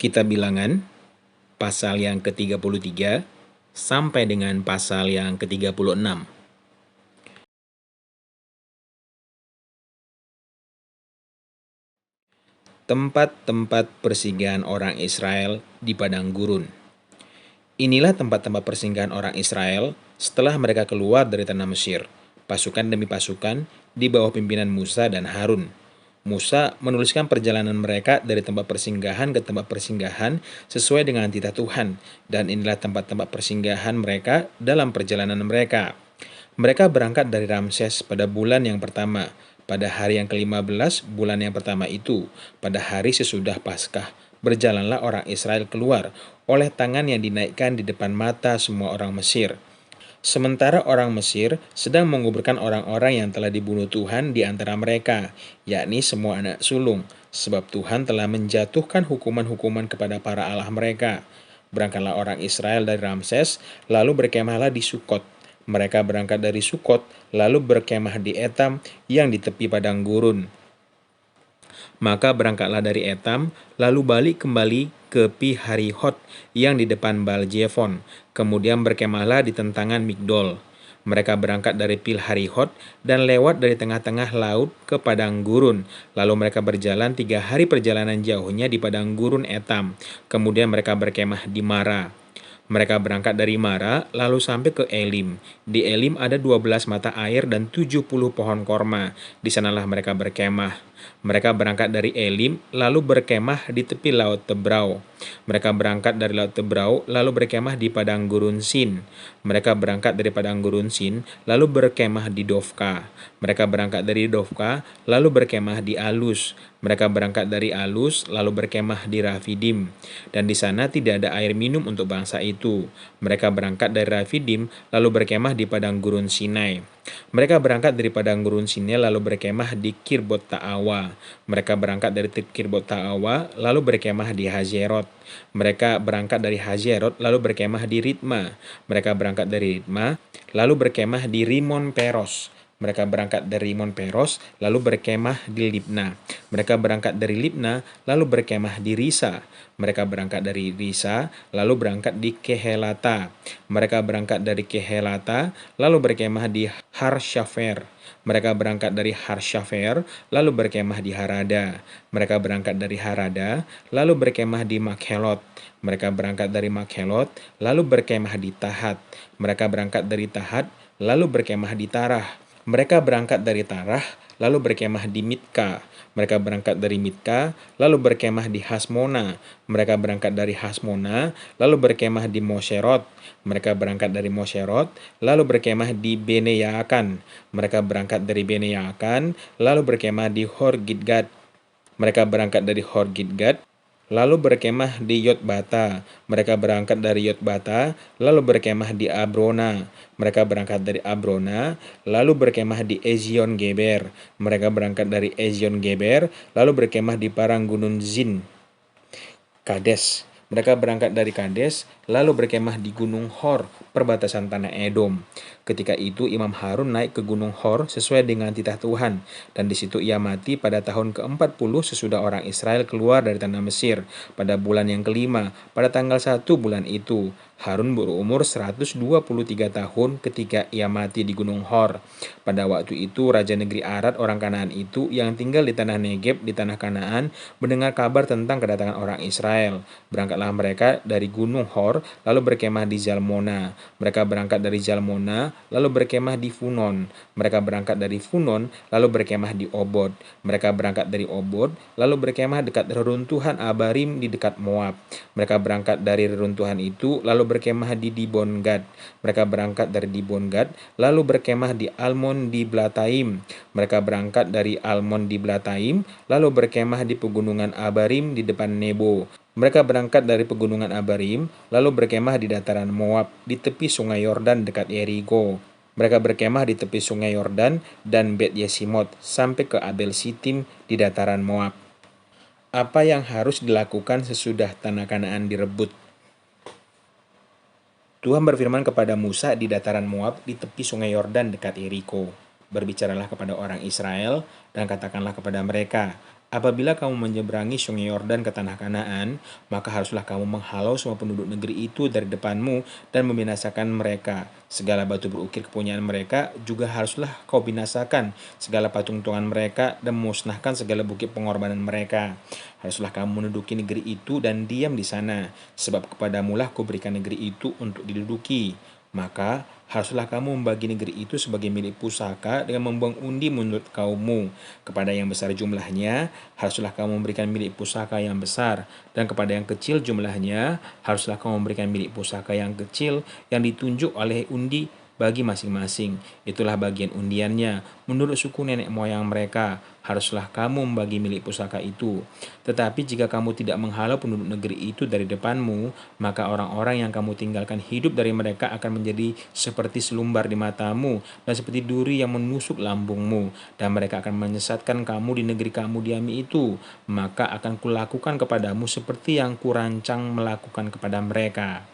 Kitab Bilangan, pasal yang ke-33 sampai dengan pasal yang ke-36. Tempat-tempat persinggahan orang Israel di padang gurun. Inilah tempat-tempat persinggahan orang Israel setelah mereka keluar dari tanah Mesir, pasukan demi pasukan di bawah pimpinan Musa dan Harun. Musa menuliskan perjalanan mereka dari tempat persinggahan ke tempat persinggahan sesuai dengan titah Tuhan, dan inilah tempat-tempat persinggahan mereka dalam perjalanan mereka. Mereka berangkat dari Ramses pada bulan yang pertama, pada hari yang ke-15 bulan yang pertama itu, pada hari sesudah Paskah, berjalanlah orang Israel keluar oleh tangan yang dinaikkan di depan mata semua orang Mesir. Sementara orang Mesir sedang menguburkan orang-orang yang telah dibunuh Tuhan di antara mereka, yakni semua anak sulung, sebab Tuhan telah menjatuhkan hukuman-hukuman kepada para allah mereka. Berangkatlah orang Israel dari Ramses, lalu berkemahlah di Sukot. Mereka berangkat dari Sukot, lalu berkemah di Etam yang di tepi padang gurun. Maka berangkatlah dari Etam, lalu balik kembali ke Pi-Harihot yang di depan Baal-Jefon. Kemudian berkemahlah di tentangan Migdol. Mereka berangkat dari Pil-Harihot dan lewat dari tengah-tengah laut ke padang gurun. Lalu mereka berjalan 3 hari perjalanan jauhnya di padang gurun Etam. Kemudian mereka berkemah di Mara. Mereka berangkat dari Mara, lalu sampai ke Elim. Di Elim ada 12 mata air dan 70 pohon korma. Di sanalah mereka berkemah. Mereka berangkat dari Elim, lalu berkemah di tepi Laut Tebrau. Mereka berangkat dari Laut Tebrau, lalu berkemah di padang gurun Sin. Mereka berangkat dari padang gurun Sin, lalu berkemah di Dofka. Mereka berangkat dari Dofka, lalu berkemah di Alus. Mereka berangkat dari Alus, lalu berkemah di Rafidim. Dan di sana tidak ada air minum untuk bangsa itu. Mereka berangkat dari Rafidim, lalu berkemah di padang gurun Sinai. Mereka berangkat dari padang gurun Sinai, lalu berkemah di Kirbot Ta'awa. Mereka berangkat dari Kirbot Ta'awa, lalu berkemah di Hazerot. Mereka berangkat dari Hazerot, lalu berkemah di Ritma. Mereka berangkat dari Ritma, lalu berkemah di Rimon Peros. Mereka berangkat dari Rimon Peros, lalu berkemah di Libna. Mereka berangkat dari Libna, lalu berkemah di Risa. Mereka berangkat dari Risa, lalu berangkat di Kehelata. Mereka berangkat dari Kehelata, lalu berkemah di Harshafer. Mereka berangkat dari Harshafer, lalu berkemah di Harada. Mereka berangkat dari Harada, lalu berkemah di Makhelot. Mereka berangkat dari Makhelot, lalu berkemah di Tahat. Mereka berangkat dari Tahat, lalu berkemah di Tarah. Mereka berangkat dari Tarah, lalu berkemah di Mitka. Mereka berangkat dari Mitka, lalu berkemah di Hasmona. Mereka berangkat dari Hasmona, lalu berkemah di Moserot. Mereka berangkat dari Moserot, lalu berkemah di Bene Yaakan. Mereka berangkat dari Bene Yaakan, lalu berkemah di Hor-Gidgad. Mereka berangkat dari Hor-Gidgad, lalu berkemah di Yotbata. Mereka berangkat dari Yotbata, lalu berkemah di Abrona. Mereka berangkat dari Abrona, lalu berkemah di Ezion Geber. Mereka berangkat dari Ezion Geber, lalu berkemah di Parang Gunung Zin. Kades. Mereka berangkat dari Kades, lalu berkemah di Gunung Hor, perbatasan tanah Edom. Ketika itu Imam Harun naik ke Gunung Hor sesuai dengan titah Tuhan, dan di situ ia mati pada tahun ke-40 sesudah orang Israel keluar dari tanah Mesir, pada bulan yang kelima, pada tanggal 1 bulan itu. Harun berumur 123 tahun ketika ia mati di Gunung Hor. Pada waktu itu Raja negeri Arad orang Kanaan itu yang tinggal di tanah Negeb di tanah Kanaan mendengar kabar tentang kedatangan orang Israel. Berangkatlah mereka dari Gunung Hor lalu berkemah di Zalmona. Mereka berangkat dari Zalmona lalu berkemah di Funon. Mereka berangkat dari Funon lalu berkemah di Obod. Mereka berangkat dari Obod lalu berkemah dekat reruntuhan Abarim di dekat Moab. Mereka berangkat dari reruntuhan itu lalu berkemah di Dibon Gad. Mereka berangkat dari Dibon Gad lalu berkemah di Almon di Blataim. Mereka berangkat dari Almon di Blataim lalu berkemah di pegunungan Abarim di depan Nebo. Mereka berangkat dari pegunungan Abarim lalu berkemah di dataran Moab di tepi sungai Yordan dekat Yeriko. Mereka berkemah di tepi sungai Yordan dan Bet Yesimot sampai ke Abel Sitim di dataran Moab. Apa yang harus dilakukan sesudah tanah Kanaan direbut? Tuhan berfirman kepada Musa di dataran Moab di tepi sungai Yordan dekat Yeriko. Berbicaralah kepada orang Israel dan katakanlah kepada mereka, Apabila kamu menyeberangi sungai Yordan ke tanah Kanaan, maka haruslah kamu menghalau semua penduduk negeri itu dari depanmu dan membinasakan mereka. Segala batu berukir kepunyaan mereka juga haruslah kau binasakan, segala patung tuhan mereka, dan memusnahkan segala bukit pengorbanan mereka. Haruslah kamu menduduki negeri itu dan diam di sana, sebab kepadamulah kuberikan negeri itu untuk diduduki. Maka haruslah kamu membagi negeri itu sebagai milik pusaka dengan membuang undi menurut kaummu. Kepada yang besar jumlahnya, haruslah kamu memberikan milik pusaka yang besar, dan kepada yang kecil jumlahnya, haruslah kamu memberikan milik pusaka yang kecil yang ditunjuk oleh undi bagi masing-masing. Itulah bagian undiannya. Menurut suku nenek moyang mereka, haruslah kamu membagi milik pusaka itu. Tetapi jika kamu tidak menghalau penduduk negeri itu dari depanmu, maka orang-orang yang kamu tinggalkan hidup dari mereka akan menjadi seperti selumbar di matamu dan seperti duri yang menusuk lambungmu. Dan mereka akan menyesatkan kamu di negeri kamu diami itu. Maka akan kulakukan kepadamu seperti yang kurancang melakukan kepada mereka.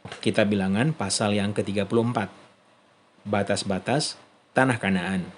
Kita Bilangan pasal yang ke-34. Batas-batas tanah Kanaan.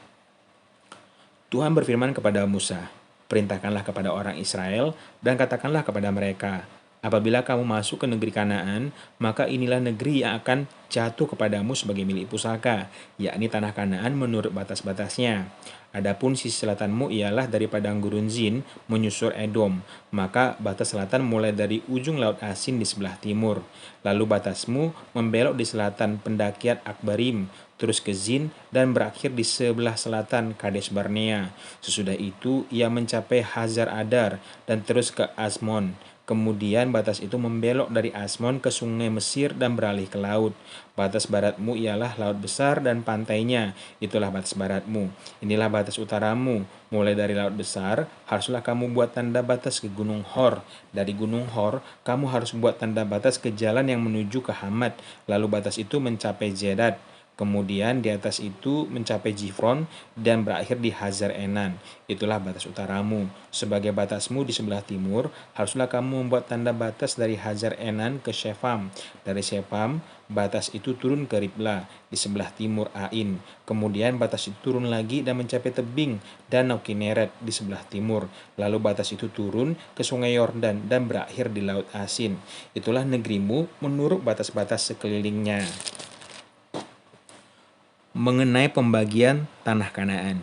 Tuhan berfirman kepada Musa, "Perintahkanlah kepada orang Israel dan katakanlah kepada mereka, apabila kamu masuk ke negeri Kanaan, maka inilah negeri yang akan jatuh kepadamu sebagai milik pusaka, yakni tanah Kanaan menurut batas-batasnya. Adapun sisi selatanmu ialah dari padang gurun Zin menyusur Edom, maka batas selatan mulai dari ujung laut Asin di sebelah timur. Lalu batasmu membelok di selatan pendakian Akbarim, terus ke Zin dan berakhir di sebelah selatan Kades Barnea. Sesudah itu ia mencapai Hazar Adar dan terus ke Asmon. Kemudian batas itu membelok dari Asmon ke sungai Mesir dan beralih ke laut. Batas baratmu ialah laut besar dan pantainya. Itulah batas baratmu. Inilah batas utaramu. Mulai dari laut besar, haruslah kamu buat tanda batas ke Gunung Hor. Dari Gunung Hor, kamu harus buat tanda batas ke jalan yang menuju ke Hamad. Lalu batas itu mencapai Zedad. Kemudian di atas itu mencapai Jifron dan berakhir di Hazar Enan. Itulah batas utaramu. Sebagai batasmu di sebelah timur, haruslah kamu membuat tanda batas dari Hazar Enan ke Shefam. Dari Shefam, batas itu turun ke Riblah di sebelah timur Ain. Kemudian batas itu turun lagi dan mencapai tebing Danau Kineret di sebelah timur. Lalu batas itu turun ke sungai Yordan dan berakhir di Laut Asin. Itulah negerimu menurut batas-batas sekelilingnya. Mengenai pembagian tanah Kanaan,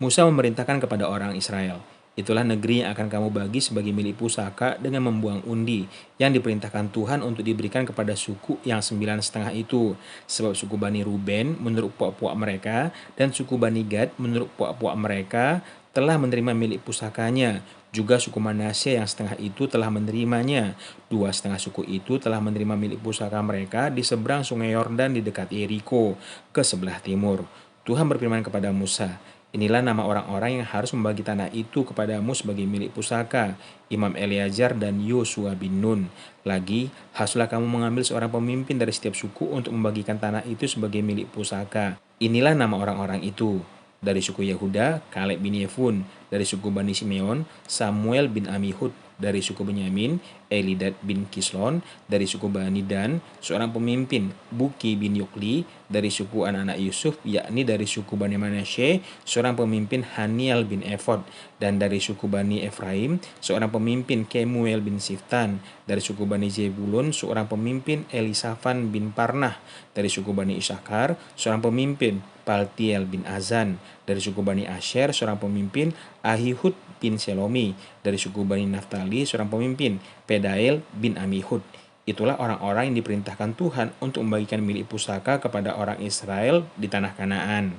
Musa memerintahkan kepada orang Israel, "Itulah negeri yang akan kamu bagi sebagai milik pusaka dengan membuang undi yang diperintahkan Tuhan untuk diberikan kepada suku yang 9,5 itu. Sebab suku Bani Ruben menurut puak-puak mereka dan suku Bani Gad menurut puak-puak mereka telah menerima milik pusakanya. Juga suku Manasye yang setengah itu telah menerimanya. 2,5 suku itu telah menerima milik pusaka mereka di seberang sungai Yordan di dekat Yeriko ke sebelah timur." Tuhan berfirman kepada Musa, "Inilah nama orang-orang yang harus membagi tanah itu kepadamu sebagai milik pusaka, Imam Eleazar dan Yosua bin Nun. Lagi, haruslah kamu mengambil seorang pemimpin dari setiap suku untuk membagikan tanah itu sebagai milik pusaka. Inilah nama orang-orang itu. Dari suku Yehuda, Kaleb bin Yefun. Dari suku Bani Simeon, Samuel bin Amihud. Dari suku Benyamin, Elidad bin Kislon. Dari suku Bani Dan, seorang pemimpin, Buki bin Yokli. Dari suku anak-anak Yusuf, yakni dari suku Bani Manasye, seorang pemimpin, Haniel bin Efod. Dan dari suku Bani Efraim, seorang pemimpin, Kemuel bin Siftan. Dari suku Bani Zebulun, seorang pemimpin, Elisafan bin Parnah. Dari suku Bani Isakar, seorang pemimpin, Paltiel bin Azan. Dari suku Bani Asher, seorang pemimpin, Ahihud bin Selomi. Dari suku Bani Naftali, seorang pemimpin, Pedael bin Amihud. Itulah orang-orang yang diperintahkan Tuhan untuk membagikan milik pusaka kepada orang Israel di tanah Kanaan.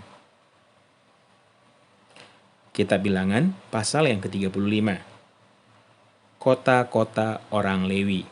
Kitab Bilangan pasal yang ke-35. Kota-kota orang Lewi.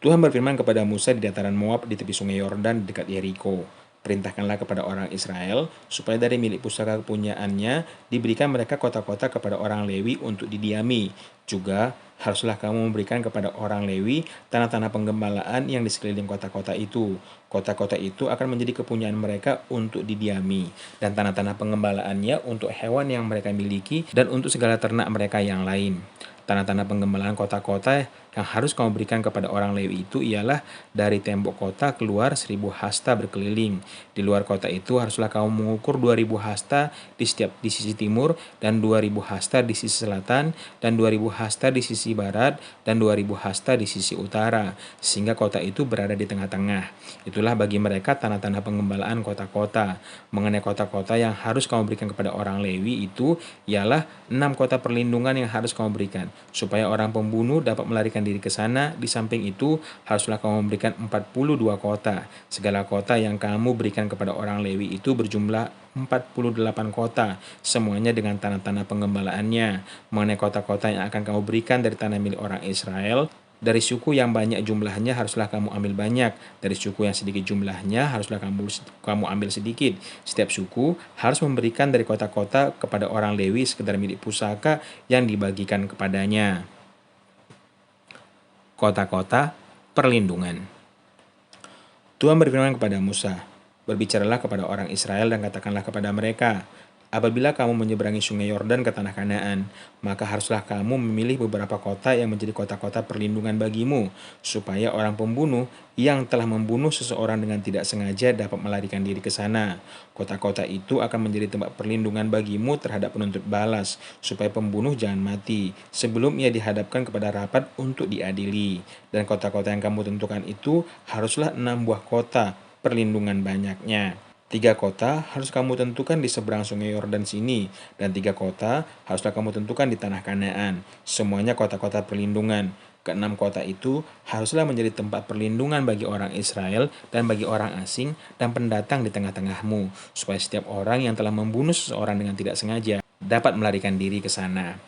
Tuhan berfirman kepada Musa di dataran Moab di tepi sungai Yordan dekat Yeriko, "Perintahkanlah kepada orang Israel supaya dari milik pusaka kepunyaannya diberikan mereka kota-kota kepada orang Lewi untuk didiami. Juga haruslah kamu memberikan kepada orang Lewi tanah-tanah penggembalaan yang di sekeliling kota-kota itu. Kota-kota itu akan menjadi kepunyaan mereka untuk didiami, dan tanah-tanah pengembalaannya untuk hewan yang mereka miliki dan untuk segala ternak mereka yang lain. Tanah-tanah penggembalaan kota-kota yang harus kamu berikan kepada orang Lewi itu ialah dari tembok kota keluar 1.000 hasta berkeliling. Di luar kota itu haruslah kamu mengukur 2.000 hasta di sisi timur, dan 2.000 hasta di sisi selatan, dan 2.000 hasta di sisi barat, dan 2.000 hasta di sisi utara, sehingga kota itu berada di tengah-tengah. Itulah bagi mereka tanda-tanda pengembalaan kota-kota. Mengenai kota-kota yang harus kamu berikan kepada orang Lewi itu ialah 6 kota perlindungan yang harus kamu berikan, supaya orang pembunuh dapat melarikan diri ke sana. Di samping itu, haruslah kamu memberikan 42 kota. Segala kota yang kamu berikan kepada orang Lewi itu berjumlah 48 kota, semuanya dengan tanda-tanda penggembalaannya. Mengenai kota-kota yang akan kamu berikan dari tanah milik orang Israel, dari suku yang banyak jumlahnya haruslah kamu ambil banyak, dari suku yang sedikit jumlahnya haruslah kamu ambil sedikit. Setiap suku harus memberikan dari kota-kota kepada orang Lewi sekedar milik pusaka yang dibagikan kepadanya. Kota-kota perlindungan. Tuhan berfirman kepada Musa, "Berbicaralah kepada orang Israel dan katakanlah kepada mereka, apabila kamu menyeberangi sungai Yordan ke tanah Kanaan, maka haruslah kamu memilih beberapa kota yang menjadi kota-kota perlindungan bagimu, supaya orang pembunuh yang telah membunuh seseorang dengan tidak sengaja dapat melarikan diri ke sana. Kota-kota itu akan menjadi tempat perlindungan bagimu terhadap penuntut balas, supaya pembunuh jangan mati sebelum ia dihadapkan kepada rapat untuk diadili. Dan kota-kota yang kamu tentukan itu haruslah 6 buah kota perlindungan banyaknya. 3 kota harus kamu tentukan di seberang sungai Yordan sini, dan 3 kota haruslah kamu tentukan di tanah Kanaan. Semuanya kota-kota perlindungan. Keenam kota itu haruslah menjadi tempat perlindungan bagi orang Israel dan bagi orang asing dan pendatang di tengah-tengahmu, supaya setiap orang yang telah membunuh seseorang dengan tidak sengaja dapat melarikan diri ke sana.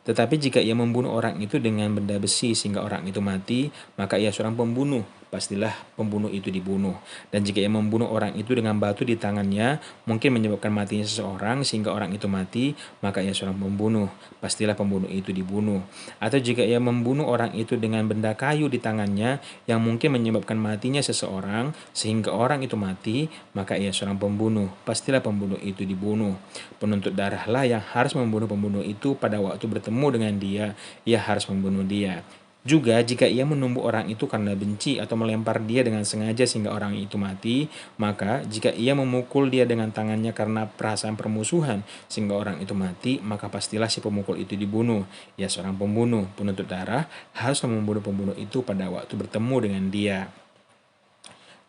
Tetapi jika ia membunuh orang itu dengan benda besi sehingga orang itu mati, maka ia seorang pembunuh. Pastilah pembunuh itu dibunuh. Dan jika ia membunuh orang itu dengan batu di tangannya, mungkin menyebabkan matinya seseorang sehingga orang itu mati, maka ia seorang pembunuh. Pastilah pembunuh itu dibunuh. Atau jika ia membunuh orang itu dengan benda kayu di tangannya yang mungkin menyebabkan matinya seseorang sehingga orang itu mati, maka ia seorang pembunuh. Pastilah pembunuh itu dibunuh. Penuntut darahlah yang harus membunuh pembunuh itu pada waktu bertemu dengan dia, ia harus membunuh dia. Juga jika ia menumbuk orang itu karena benci atau melempar dia dengan sengaja sehingga orang itu mati, maka jika ia memukul dia dengan tangannya karena perasaan permusuhan sehingga orang itu mati, maka pastilah si pemukul itu dibunuh. Ia seorang pembunuh. Penuntut darah harus membunuh pembunuh itu pada waktu bertemu dengan dia.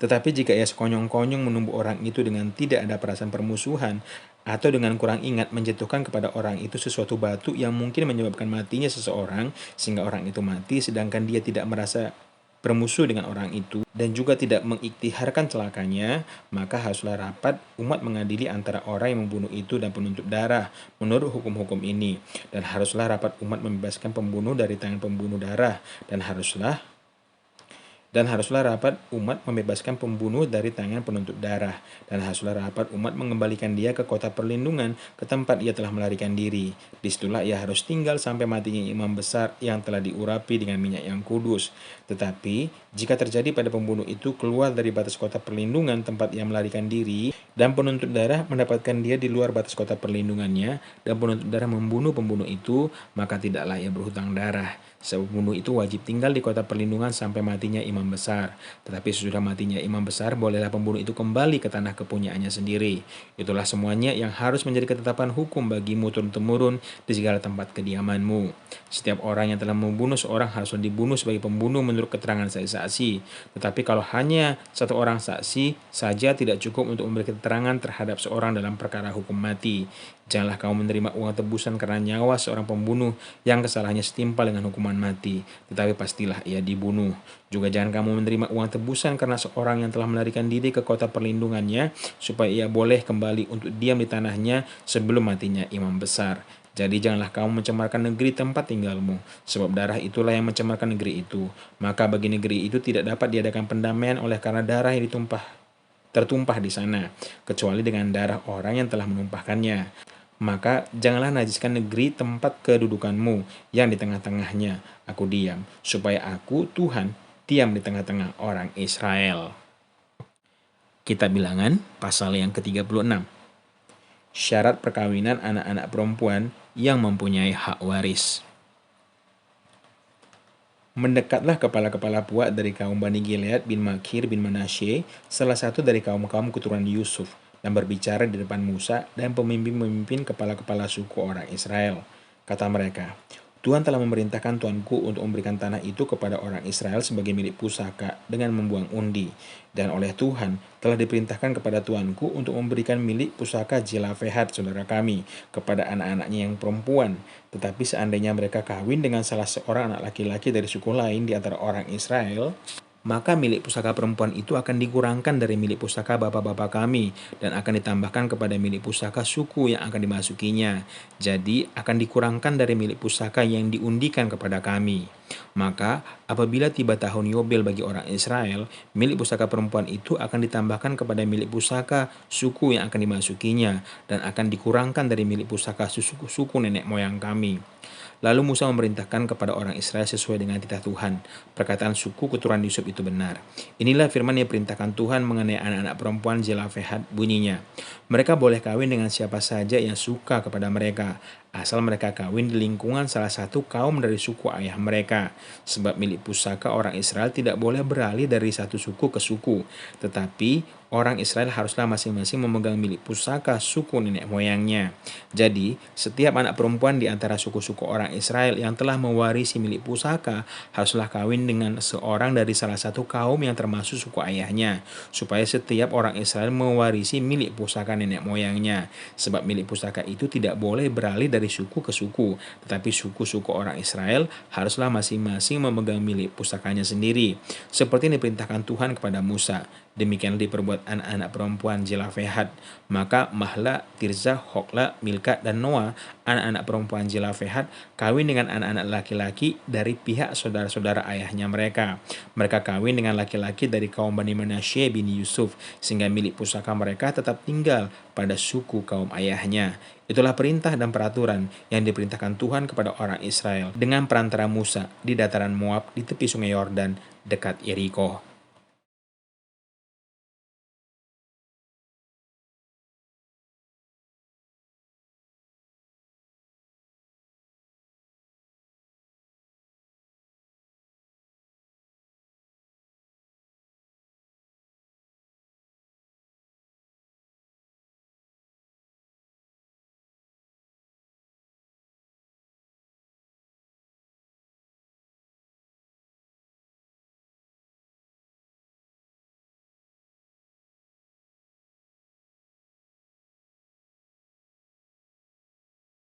Tetapi jika ia sekonyong-konyong menumbuk orang itu dengan tidak ada perasaan permusuhan, atau dengan kurang ingat menjatuhkan kepada orang itu sesuatu batu yang mungkin menyebabkan matinya seseorang, sehingga orang itu mati sedangkan dia tidak merasa bermusuh dengan orang itu, dan juga tidak mengiktiharkan celakanya, maka haruslah rapat umat mengadili antara orang yang membunuh itu dan penuntut darah menurut hukum-hukum ini. Dan haruslah rapat umat membebaskan pembunuh dari tangan pembunuh darah, dan haruslah rapat umat membebaskan pembunuh dari tangan penuntut darah, dan haruslah rapat umat mengembalikan dia ke kota perlindungan, ke tempat ia telah melarikan diri. Disitulah ia harus tinggal sampai matinya imam besar yang telah diurapi dengan minyak yang kudus. Tetapi jika terjadi pada pembunuh itu keluar dari batas kota perlindungan tempat ia melarikan diri, dan penuntut darah mendapatkan dia di luar batas kota perlindungannya, dan penuntut darah membunuh pembunuh itu, maka tidaklah ia berhutang darah. Sebab pembunuh itu wajib tinggal di kota perlindungan sampai matinya imam besar. Tetapi sesudah matinya imam besar, bolehlah pembunuh itu kembali ke tanah kepunyaannya sendiri. Itulah semuanya yang harus menjadi ketetapan hukum bagimu turun-temurun di segala tempat kediamanmu. Setiap orang yang telah membunuh seorang haruslah dibunuh sebagai pembunuh menurut keterangan saksi. Tetapi kalau hanya satu orang saksi saja tidak cukup untuk memberi keterangan terhadap seorang dalam perkara hukum mati. Janganlah kamu menerima uang tebusan karena nyawa seorang pembunuh yang kesalahannya setimpal dengan hukuman mati, tetapi pastilah ia dibunuh. Juga jangan kamu menerima uang tebusan karena seorang yang telah melarikan diri ke kota perlindungannya, supaya ia boleh kembali untuk diam di tanahnya sebelum matinya imam besar. Jadi janganlah kamu mencemarkan negeri tempat tinggalmu, sebab darah itulah yang mencemarkan negeri itu. Maka bagi negeri itu tidak dapat diadakan pendamaian oleh karena darah yang tertumpah di sana, kecuali dengan darah orang yang telah menumpahkannya. Maka janganlah najiskan negeri tempat kedudukanmu yang di tengah-tengahnya aku diam, supaya aku, Tuhan, diam di tengah-tengah orang Israel. Kitab Bilangan, pasal yang ke-36. Syarat perkawinan anak-anak perempuan yang mempunyai hak waris. Mendekatlah kepala-kepala puak dari kaum Bani Gilead bin Makir bin Manasye, salah satu dari kaum-kaum keturunan Yusuf, dan berbicara di depan Musa dan pemimpin-pemimpin kepala-kepala suku orang Israel. Kata mereka, Tuhan telah memerintahkan tuanku untuk memberikan tanah itu kepada orang Israel sebagai milik pusaka dengan membuang undi. Dan oleh Tuhan telah diperintahkan kepada tuanku untuk memberikan milik pusaka Jelafehat saudara kami kepada anak-anaknya yang perempuan. Tetapi seandainya mereka kawin dengan salah seorang anak laki-laki dari suku lain di antara orang Israel, maka milik pusaka perempuan itu akan dikurangkan dari milik pusaka bapak-bapak kami dan akan ditambahkan kepada milik pusaka suku yang akan dimasukinya. Jadi akan dikurangkan dari milik pusaka yang diundikan kepada kami. Maka apabila tiba tahun Yobel bagi orang Israel, milik pusaka perempuan itu akan ditambahkan kepada milik pusaka suku yang akan dimasukinya dan akan dikurangkan dari milik pusaka suku nenek moyang kami. Lalu Musa memerintahkan kepada orang Israel sesuai dengan titah Tuhan. Perkataan suku keturunan Yusuf itu benar. Inilah firman yang diperintahkan Tuhan mengenai anak-anak perempuan Zelafehad, bunyinya. Mereka boleh kawin dengan siapa saja yang suka kepada mereka, asal mereka kawin di lingkungan salah satu kaum dari suku ayah mereka. Sebab milik pusaka orang Israel tidak boleh beralih dari satu suku ke suku, tetapi orang Israel haruslah masing-masing memegang milik pusaka suku nenek moyangnya. Jadi, setiap anak perempuan di antara suku-suku orang Israel yang telah mewarisi milik pusaka haruslah kawin dengan seorang dari salah satu kaum yang termasuk suku ayahnya, supaya setiap orang Israel mewarisi milik pusaka nenek moyangnya. Sebab milik pusaka itu tidak boleh beralih dari suku ke suku, tetapi suku-suku orang Israel haruslah masing-masing memegang milik pusakanya sendiri, seperti yang diperintahkan Tuhan kepada Musa. Demikianlah diperbuat anak-anak perempuan Zelafehad. Maka Mahla, Tirza, Hokla, Milka, dan Noah, anak-anak perempuan Zelafehad, kawin dengan anak-anak laki-laki dari pihak saudara-saudara ayahnya mereka. Mereka kawin dengan laki-laki dari kaum Bani Manasye bin Yusuf, sehingga milik pusaka mereka tetap tinggal pada suku kaum ayahnya. Itulah perintah dan peraturan yang diperintahkan Tuhan kepada orang Israel dengan perantara Musa di dataran Moab di tepi sungai Yordan dekat Yeriko.